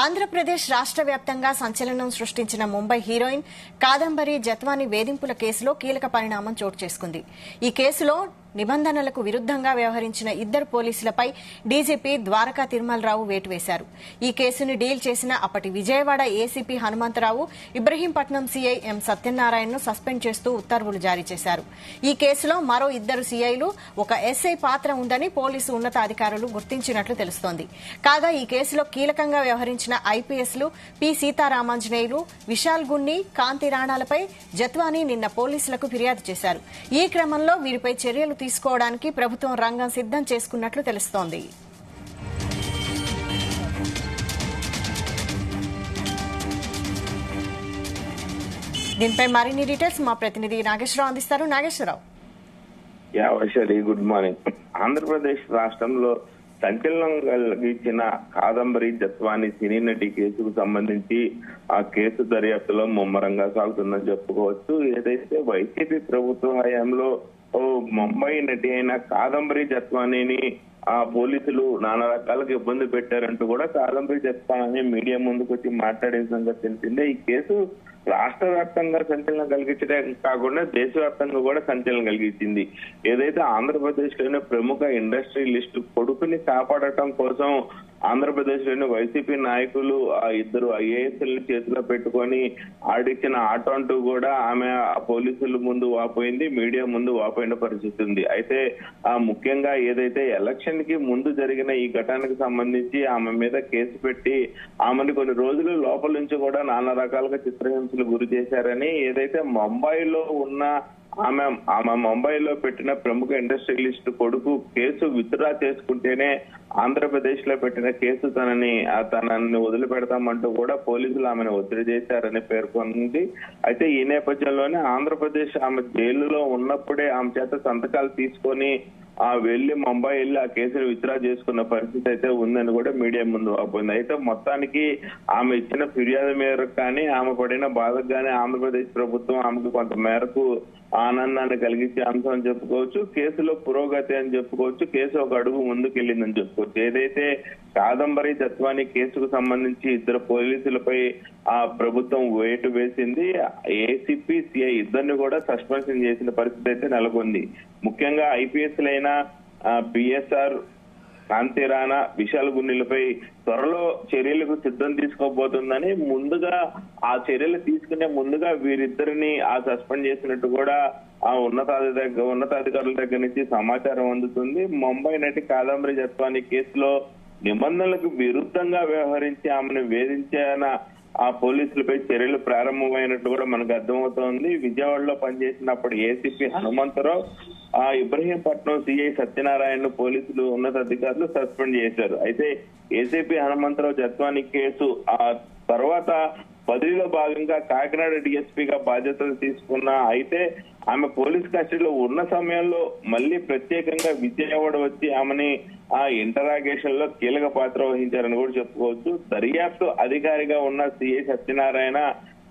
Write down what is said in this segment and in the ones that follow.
ఆంధ్రప్రదేశ్ రాష్ట్ర వ్యాప్తంగా సంచలనం సృష్టించిన ముంబై హీరోయిన్ కాదంబరి జత్వాని వేధింపుల కేసులో కీలక పరిణామం చోటు చేసుకుంది. ఈ కేసులో నిబంధనలకు విరుద్దంగా వ్యవహరించిన ఇద్దరు పోలీసులపై డీజీపీ ద్వారకా తిరుమలరావు వేటు వేశారు. ఈ కేసును డీల్ చేసిన అప్పటి Vijayawada ACP Hanumantharao Ibrahimpatnam CI M సత్యనారాయణను సస్పెండ్ చేస్తూ ఉత్తర్వులు జారీ చేశారు. ఈ కేసులో మరో ఇద్దరు సీఐలు, ఒక ఎస్ఐ పాత్ర ఉందని పోలీసు ఉన్నతాధికారులు గుర్తించినట్లు తెలుస్తోంది. కాగా ఈ కేసులో కీలకంగా వ్యవహరించిన ఐపీఎస్లు పి సీతారామాంజనేయులు, విశాల్ గున్ని, కాంతి రాణాలపై జత్వాని నిన్న పోలీసులకు ఫిర్యాదు చేశారు. ఈ క్రమంలో వీరిపై చర్యలు తీసుకోవడానికి ప్రభుత్వం రంగం సిద్దం చేసుకున్నట్లు తెలుస్తోంది. దీనిపై మరిన్ని డీటెయిల్స్ మా ప్రతినిధి నాగేశ్వరరావు అందిస్తారు. నాగేశ్వరరావు. Good morning. ఆంధ్రప్రదేశ్ రాష్ట్రంలో సంచలనం కలిగించిన కాదంబరి జత్వాని సినీ నటి కేసుకు సంబంధించి ఆ కేసు దర్యాప్తులో ముమ్మరంగా సాగుతుందని చెప్పుకోవచ్చు. ఏదైతే వైసీపీ ప్రభుత్వ హయాంలో ముంబై నటి అయిన కాదంబరి జత్వానిని ఆ పోలీసులు నానా రకాలుగా ఇబ్బంది పెట్టారంటూ కూడా కాదంబరి జత్వాని మీడియా ముందుకు వచ్చి మాట్లాడిన సంగతి తెలిసిందే. ఈ కేసు రాష్ట్ర వ్యాప్తంగా సంచలనం కలిగించడం కాకుండా దేశవ్యాప్తంగా కూడా సంచలనం కలిగించింది. ఏదైతే ఆంధ్రప్రదేశ్ లోని ప్రముఖ ఇండస్ట్రియలిస్ట్ కొడుకుని కాపాడటం కోసం ఆంధ్రప్రదేశ్ లోని వైసీపీ నాయకులు ఆ ఇద్దరు ఐఏఎస్లను చేతిలో పెట్టుకొని ఆడిచ్చిన ఆటో అంటూ కూడా ఆమె పోలీసుల ముందు వాపోయింది, మీడియా ముందు వాపోయిన పరిస్థితి ఉంది. అయితే ముఖ్యంగా ఏదైతే ఎలక్షన్ కి ముందు జరిగిన ఈ ఘటనకు సంబంధించి ఆమె మీద కేసు పెట్టి ఆమెను కొన్ని రోజులు లోపల నుంచి కూడా నానా రకాలుగా చిత్రహింసలు గురి చేశారని, ఏదైతే ముంబైలో ఉన్న ఆమె ముంబైలో పెట్టిన ప్రముఖ ఇండస్ట్రియలిస్ట్ కొడుకు కేసు విత్డ్రా చేసుకుంటేనే ఆంధ్రప్రదేశ్ లో పెట్టిన కేసు తనని వదిలిపెడతామంటూ కూడా పోలీసులు ఆమెను ఒత్తిడి చేశారని పేర్కొంది. అయితే ఈ నేపథ్యంలోనే ఆంధ్రప్రదేశ్ ఆమె జైలులో ఉన్నప్పుడే ఆమె చేత సంతకాలు తీసుకొని వెళ్లి ముంబై వెళ్లి ఆ కేసును విత్డ్రా చేసుకున్న పరిస్థితి అయితే ఉందని కూడా మీడియా ముందు వాపోయింది. అయితే మొత్తానికి ఆమె ఇచ్చిన ఫిర్యాదు మేరకు కానీ ఆమె పడిన బాధకు కానీ ఆంధ్రప్రదేశ్ ప్రభుత్వం ఆమెకు కొంత మేరకు ఆనందాన్ని కలిగించే అంశం అని చెప్పుకోవచ్చు. కేసులో పురోగతి అని చెప్పుకోవచ్చు. కేసు ఒక అడుగు ముందుకెళ్లిందని చెప్పుకోవచ్చు. ఏదైతే కాదంబరి జత్వాని కేసుకు సంబంధించి ఇద్దరు పోలీసులపై ఆ ప్రభుత్వం వేటు వేసింది. ఏసీపీ సిఐ ఇద్దరిని కూడా సస్పెన్షన్ చేసిన పరిస్థితి అయితే నెలకొంది. ముఖ్యంగా ఐపీఎస్లైన పిఎస్ఆర్, కాంతి రాణా, విశాల్ గున్నిలపై త్వరలో చర్యలకు సిద్ధం తీసుకోబోతుందని ముందుగా ఆ చర్యలు తీసుకునే ముందుగా వీరిద్దరిని సస్పెండ్ చేసినట్టు కూడా ఆ ఉన్నతాధికారుల దగ్గర నుంచి సమాచారం అందుతుంది. ముంబై నటి కాదంబరి జత్వాని కేసులో నిబంధనలకు విరుద్ధంగా వ్యవహరించి ఆమెను వేధించిన ఆ పోలీసులపై చర్యలు ప్రారంభమైనట్టు కూడా మనకు అర్థమవుతోంది. విజయవాడలో పనిచేసినప్పుడు ఏసీపీ హనుమంతరావు, ఇబ్రహీంపట్నం సిఐ సత్యనారాయణ పోలీసులు ఉన్నతాధికారులు సస్పెండ్ చేశారు. అయితే ఏసీపీ హనుమంతరావు జత్వాని కేసు తర్వాత బదిలీలో భాగంగా కాకినాడ డిఎస్పీగా బాధ్యతలు తీసుకున్న, అయితే ఆమె పోలీస్ కస్టడీలో ఉన్న సమయంలో మళ్ళీ ప్రత్యేకంగా విజయవాడ వచ్చి ఆమెని ఇంటరాగేషన్ లో కీలక పాత్ర వహించారని కూడా చెప్పుకోవచ్చు. దర్యాప్తు అధికారిగా ఉన్న సిఐ సత్యనారాయణ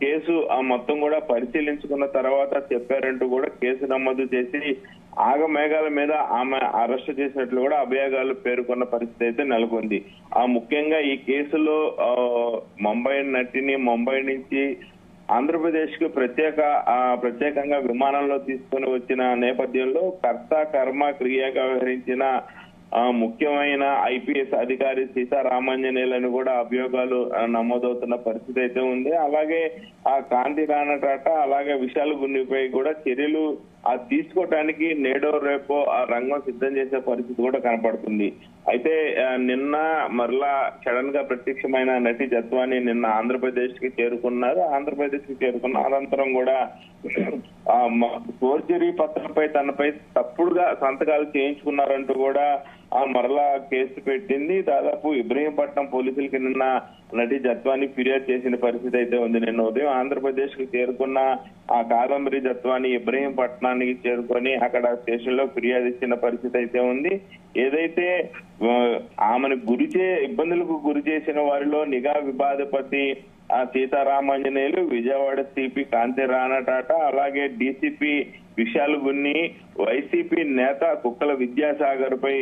కేసు మొత్తం కూడా పరిశీలించుకున్న తర్వాత చెప్పారంటూ కూడా కేసు నమోదు చేసి ఆగమేఘాల మీద ఆమె అరెస్ట్ చేసినట్లు కూడా అభియోగాలు పేర్కొన్న పరిస్థితి అయితే నెలకొంది. ముఖ్యంగా ఈ కేసులో ముంబై నటిని ముంబై నుంచి ఆంధ్రప్రదేశ్ కు ప్రత్యేకంగా విమానంలో తీసుకుని వచ్చిన నేపథ్యంలో కర్త కర్మ క్రియగా వ్యవహరించిన ముఖ్యమైన ఐపీఎస్ అధికారి సీతారామాంజనేయులను కూడా అభియోగాలు నమోదవుతున్న పరిస్థితి అయితే ఉంది. అలాగే కాంతి రాణా టాటా, అలాగే విశాల్ గున్నిపై కూడా చర్యలు తీసుకోవటానికి నేడో రేపో రంగం సిద్ధం చేసే పరిస్థితి కూడా కనపడుతుంది. అయితే నిన్న మరలా సడన్ గా ప్రత్యక్షమైన నటి జత్వాని నిన్న ఆంధ్రప్రదేశ్ కి చేరుకున్నారు. ఆంధ్రప్రదేశ్ కి చేరుకున్న అనంతరం కూడా ఫోర్జరీ పత్రంపై తనపై తప్పుడుగా సంతకాలు చేయించుకున్నారంటూ కూడా మరలా కేసు పెట్టింది. దాదాపు ఇబ్రహీంపట్నం పోలీసులకి నిన్న నటి జత్వాని ఫిర్యాదు చేసిన పరిస్థితి అయితే ఉంది. నిన్న ఉదయం ఆంధ్రప్రదేశ్ కు చేరుకున్న కాదంబరి జత్వాని ఇబ్రహీంపట్నానికి చేరుకొని అక్కడ స్టేషన్ లో ఫిర్యాదు ఇచ్చిన పరిస్థితి అయితే ఉంది. ఏదైతే ఆమెను ఇబ్బందులకు గురి చేసిన వారిలో నిఘా విభాధిపతి సీతారామాంజనేయులు, విజయవాడ సిపి కాంతి రాణా టాటా, అలాగే డీసీపీ విషయాలు గున్ని వైసీపీ నేత కుక్కల విద్యాసాగర్ పై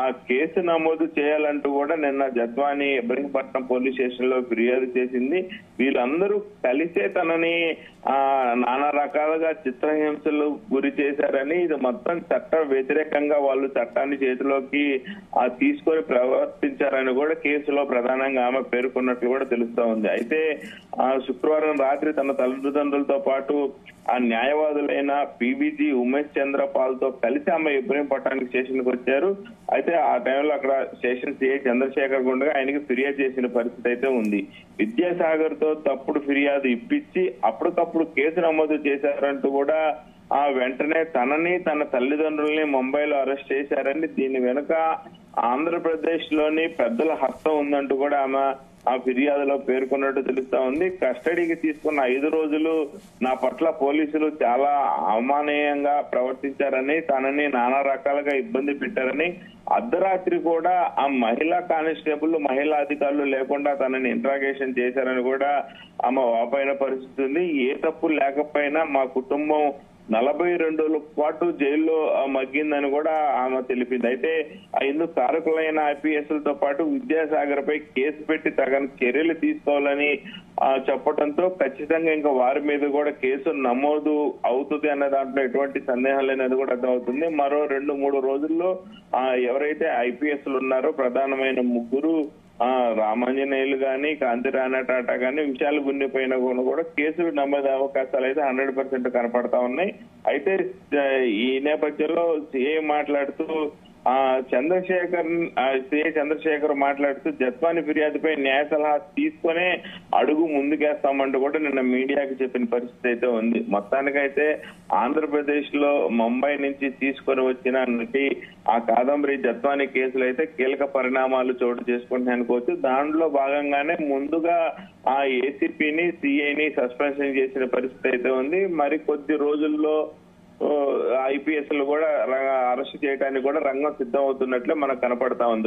ఆ కేసు నమోదు చేయాలంటూ కూడా నిన్న జత్వాని ఇబ్రహీంపట్నం పోలీస్ స్టేషన్ లో ఫిర్యాదు చేసింది. వీళ్ళందరూ కలిసే తనని నానా రకాలుగా చిత్రహింసలు గురి చేశారని, ఇది మొత్తం చట్ట వ్యతిరేకంగా వాళ్ళు చట్టాన్ని చేతిలోకి తీసుకొని ప్రవర్తించారని కూడా కేసులో ప్రధానంగా ఆమె పేర్కొన్నట్లు కూడా తెలుస్తా ఉంది. అయితే శుక్రవారం రాత్రి తన తల్లిదండ్రులతో పాటు ఆ న్యాయవాదులైన పీబీజీ ఉమేష్ చంద్రపాల్ తో కలిసి ఆమె ఇబ్రహీంపట్నానికి స్టేషన్ కి వచ్చారు. అయితే ఆ టైంలో అక్కడ స్టేషన్ సిఐ చంద్రశేఖర్ గుండగా ఆయనకి ఫిర్యాదు చేసిన పరిస్థితి అయితే ఉంది. విద్యాసాగర్ తో తప్పుడు ఫిర్యాదు ఇప్పించి అప్పటికప్పుడు కేసు నమోదు చేశారంటూ కూడా వెంటనే తనని తన తల్లిదండ్రుల్ని ముంబైలో అరెస్ట్ చేశారని, దీని వెనుక ఆంధ్రప్రదేశ్ లోని పెద్దల హస్తం ఉందంటూ కూడా ఆమె ఆ ఫిర్యాదులో పేర్కొన్నట్టు తెలుస్తా ఉంది. కస్టడీకి తీసుకున్న 5 రోజులు నా పట్ల పోలీసులు చాలా అవమానీయంగా ప్రవర్తించారని, తనని నానా రకాలుగా ఇబ్బంది పెట్టారని, అర్ధరాత్రి కూడా ఆ మహిళా కానిస్టేబుల్ మహిళా అధికారులు లేకుండా తనని ఇంట్రాగేషన్ చేశారని కూడా ఆమె వాపోయిన పరిస్థితి ఉంది. ఏ తప్పు లేకపోయినా మా కుటుంబం 42 రోజుల పాటు జైల్లో మగ్గిందని కూడా ఆమె తెలిపింది. అయితే ఇందుకు కారకులైన ఐపీఎస్లతో పాటు విద్యాసాగర్ పై కేసు పెట్టి తగిన చర్యలు తీసుకోవాలని చెప్పడంతో ఖచ్చితంగా ఇంకా వారి మీద కూడా కేసు నమోదు అవుతుంది అన్న దాంట్లో ఎటువంటి సందేహం లేనిది కూడా అర్థమవుతుంది. మరో 2-3 రోజుల్లో ఎవరైతే ఐపీఎస్లు ఉన్నారో ప్రధానమైన 3 రామాంజనేయులు గాని, కాంతి రాణా టాటా గాని విషయాలు గుండిపోయిన కూడా కేసులు నమోదు అవకాశాలు అయితే 100% కనపడతా ఉన్నాయి. అయితే ఈ నేపథ్యంలో సీఏ మాట్లాడుతూ సిఐ చంద్రశేఖర్ మాట్లాడుతూ జత్వాని ఫిర్యాదుపై న్యాయ సలహా తీసుకునే అడుగు ముందుకేస్తామంటూ కూడా నిన్న మీడియాకి చెప్పిన పరిస్థితి అయితే ఉంది. మొత్తానికైతే ఆంధ్రప్రదేశ్ లో ముంబై నుంచి తీసుకొని వచ్చిన నటి కాదంబరి జత్వాని కేసులు అయితే కీలక పరిణామాలు చోటు చేసుకుంటున్నాయి అనుకోవచ్చు. దాంట్లో భాగంగానే ముందుగా ఏసీపీని సిఐని సస్పెన్షన్ చేసిన పరిస్థితి అయితే ఉంది. మరి కొద్ది రోజుల్లో ఐపీఎస్లు కూడా అరెస్ట్ చేయడానికి కూడా రంగం సిద్ధం అవుతున్నట్లే మనకు కనపడతా ఉంది.